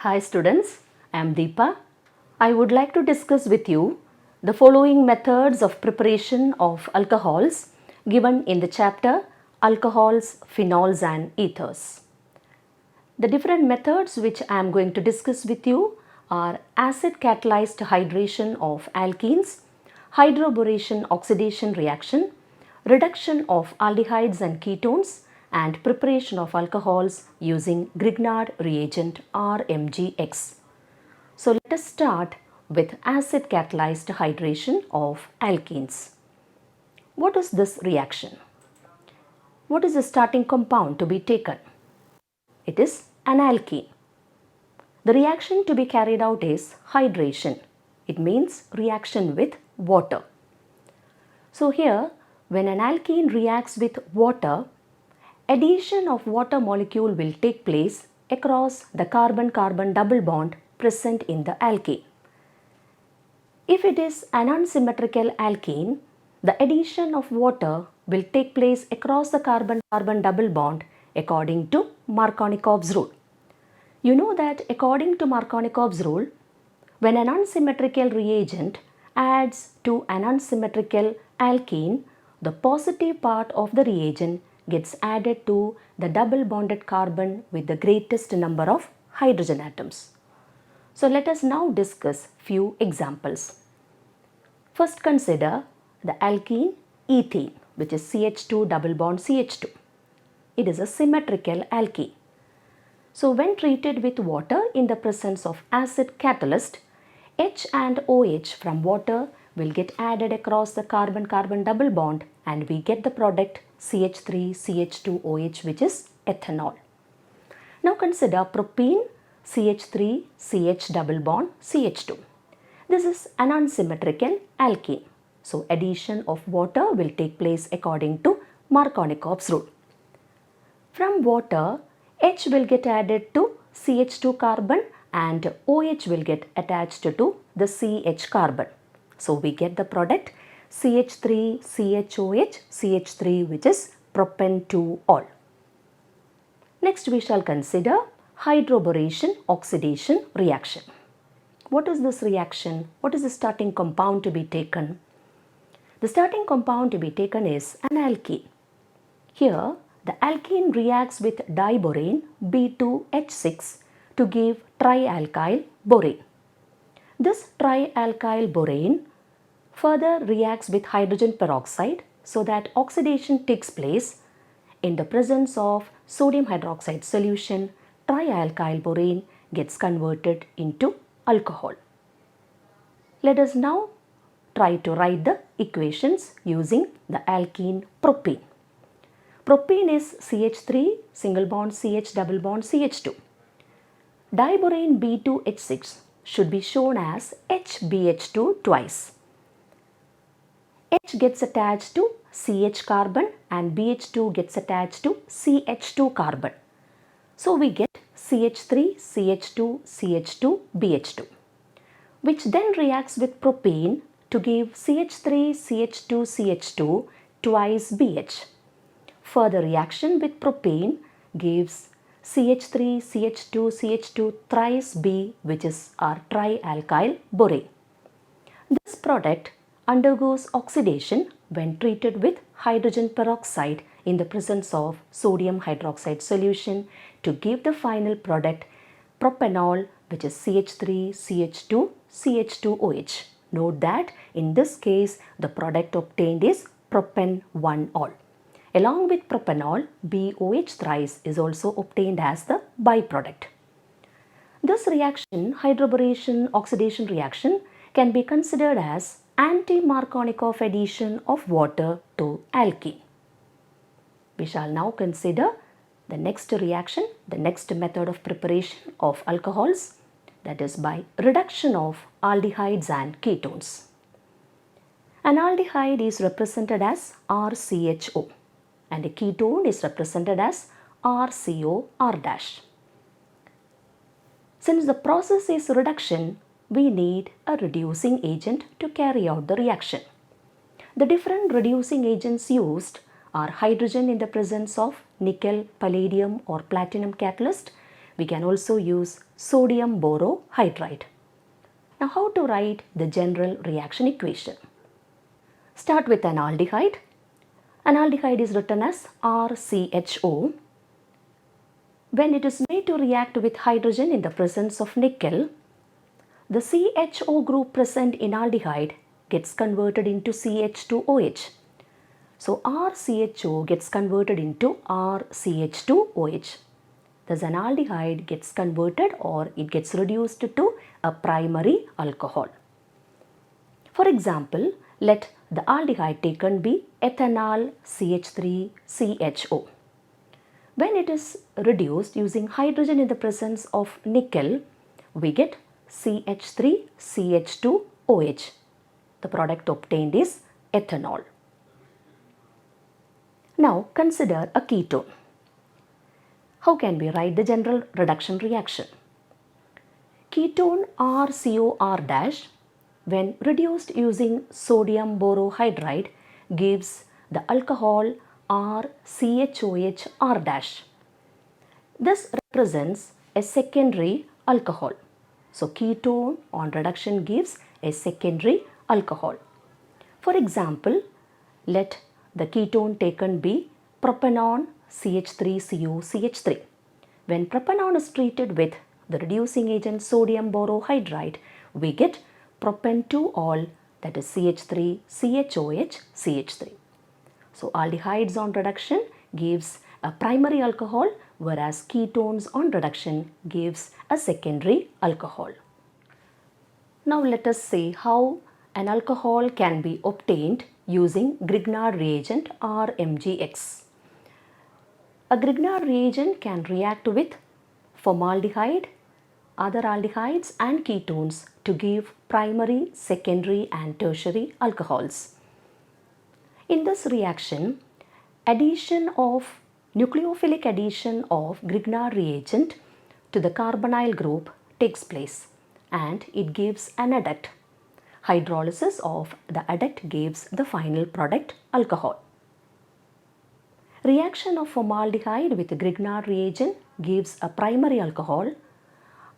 Hi students, I am Deepa. I would like to discuss with you the following methods of preparation of alcohols given in the chapter Alcohols, Phenols and Ethers. The different methods which I am going to discuss with you are acid catalyzed hydration of alkenes, hydroboration oxidation reaction, reduction of aldehydes and ketones, and preparation of alcohols using Grignard reagent RMGX. So let us start with acid catalyzed hydration of alkenes. What is this reaction? What is the starting compound to be taken? It is an alkene. The reaction to be carried out is hydration. It means reaction with water. So here, when an alkene reacts with water, addition of water molecule will take place across the carbon-carbon double bond present in the alkene. If it is an unsymmetrical alkene, the addition of water will take place across the carbon-carbon double bond according to Markovnikov's rule. You know that according to Markovnikov's rule, when an unsymmetrical reagent adds to an unsymmetrical alkene, the positive part of the reagent gets added to the double bonded carbon with the greatest number of hydrogen atoms. So let us now discuss few examples. First consider the alkene ethene, which is CH2 double bond CH2. It is a symmetrical alkene. So when treated with water in the presence of acid catalyst, H and OH from water will get added across the carbon-carbon double bond and we get the product CH3CH2OH, which is ethanol. Now consider propene CH3CH double bond CH2. This is an unsymmetrical alkene. So addition of water will take place according to Markovnikov's rule. From water, H will get added to CH2 carbon and OH will get attached to the CH carbon. So we get the product CH3CHOH CH3, which is propan-2-ol. Next we shall consider hydroboration oxidation reaction. What is this reaction? What is the starting compound to be taken? The starting compound to be taken is an alkene. Here the alkene reacts with diborane B2H6 to give trialkyl borane. This trialkyl borane further reacts with hydrogen peroxide so that oxidation takes place. In the presence of sodium hydroxide solution, trialkyl borane gets converted into alcohol. Let us now try to write the equations using the alkene propene. Propene is CH3 single bond CH double bond CH2. Diborane B2H6 should be shown as HBH2 twice. H gets attached to CH carbon and BH2 gets attached to CH2 carbon. So we get CH3 CH2 CH2 BH2, which then reacts with propane to give CH3 CH2 CH2 twice BH. Further reaction with propane gives CH3 CH2 CH2 thrice B, which is our trialkyl borane. This product undergoes oxidation when treated with hydrogen peroxide in the presence of sodium hydroxide solution to give the final product propanol, which is CH3 CH2 CH2OH. Note that in this case the product obtained is propan-1-ol. Along with propanol, BOH thrice is also obtained as the byproduct. This reaction, hydroboration oxidation reaction, can be considered as anti-Markovnikov addition of water to alkene. We shall now consider the next reaction, the next method of preparation of alcohols, that is by reduction of aldehydes and ketones. An aldehyde is represented as RCHO and a ketone is represented as RCOR-. Since the process is reduction, we need a reducing agent to carry out the reaction. The different reducing agents used are hydrogen in the presence of nickel, palladium or platinum catalyst We can also use sodium borohydride. Now, how to write the general reaction equation? Start with an aldehyde. An aldehyde is written as RCHO. When it is made to react with hydrogen in the presence of nickel, the CHO group present in aldehyde gets converted into CH2OH. So RCHO gets converted into RCH2OH. Thus an aldehyde gets converted or it gets reduced to a primary alcohol. For example, let the aldehyde taken be ethanal CH3CHO. When it is reduced using hydrogen in the presence of nickel, we get CH3CH2OH. The product obtained is ethanol. Now consider a ketone. How can we write the general reduction reaction? Ketone RCOR- when reduced using sodium borohydride gives the alcohol RCHOH-. This represents a secondary alcohol. So ketone on reduction gives a secondary alcohol. For example, let the ketone taken be propanone CH3COCH3. When propanone is treated with the reducing agent sodium borohydride, we get propan2-ol, that is CH3CHOH-CH3. So aldehydes on reduction gives a primary alcohol, whereas ketones on reduction gives a secondary alcohol. Now let us see how an alcohol can be obtained using Grignard reagent or MgX. A Grignard reagent can react with formaldehyde, other aldehydes and ketones to give primary, secondary and tertiary alcohols. In this reaction, nucleophilic addition of Grignard reagent to the carbonyl group takes place and it gives an adduct. Hydrolysis of the adduct gives the final product alcohol. Reaction of formaldehyde with Grignard reagent gives a primary alcohol.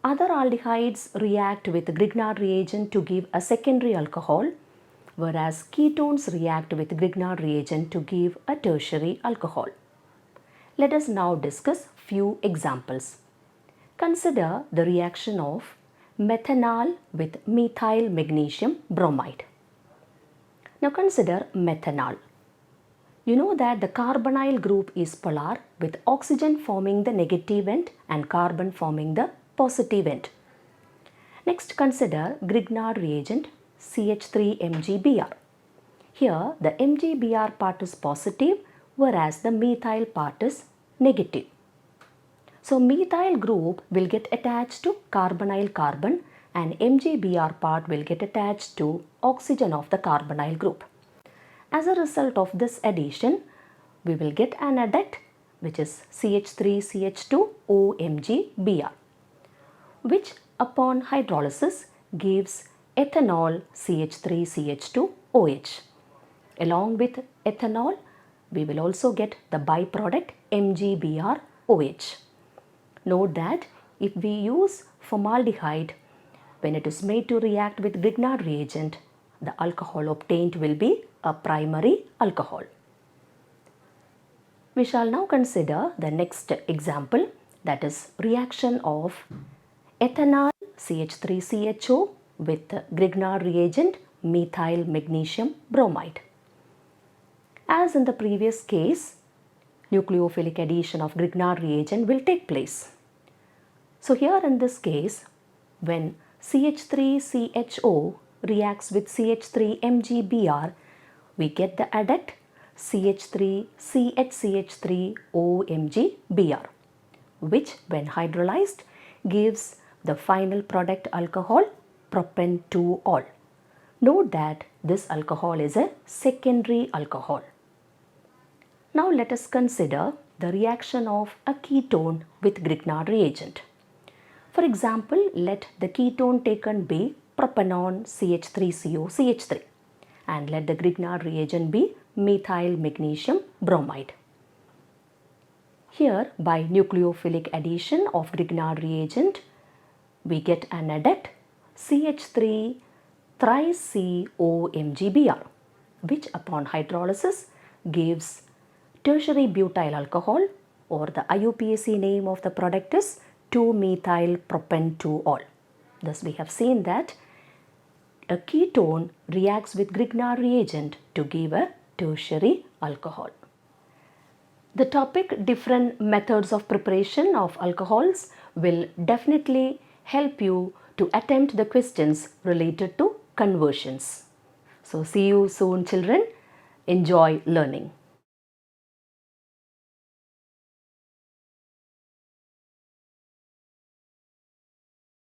Other aldehydes react with Grignard reagent to give a secondary alcohol, whereas ketones react with Grignard reagent to give a tertiary alcohol. Let us now discuss few examples. Consider the reaction of methanol with methyl magnesium bromide. Now consider methanol. You know that the carbonyl group is polar with oxygen forming the negative end and carbon forming the positive end. Next consider Grignard reagent CH3MgBr. Here the MgBr part is positive whereas the methyl part is negative. So methyl group will get attached to carbonyl carbon and MgBr part will get attached to oxygen of the carbonyl group. As a result of this addition, we will get an adduct which is CH3CH2OMgBr, which upon hydrolysis gives ethanol CH3CH2OH. Along with ethanol, we will also get the byproduct MgBrOH. Note that if we use formaldehyde, when it is made to react with Grignard reagent, the alcohol obtained will be a primary alcohol. We shall now consider the next example, that is reaction of ethanol CH3CHO with Grignard reagent methyl magnesium bromide. As in the previous case, nucleophilic addition of Grignard reagent will take place. So here in this case, when CH3CHO reacts with CH3MgBr, we get the adduct CH3CHCH3OMgBr, which when hydrolyzed gives the final product alcohol propan2-ol. Note that this alcohol is a secondary alcohol. Now let us consider the reaction of a ketone with Grignard reagent. For example, let the ketone taken be propanone CH3COCH3 and let the Grignard reagent be methyl magnesium bromide. Here, by nucleophilic addition of Grignard reagent, we get an adduct CH3 3COMgBr, which upon hydrolysis gives tertiary butyl alcohol, or the IUPAC name of the product is 2-methyl propen-2-ol. Thus, we have seen that a ketone reacts with Grignard reagent to give a tertiary alcohol. The topic different methods of preparation of alcohols will definitely help you to attempt the questions related to conversions. So see you soon, children. Enjoy learning.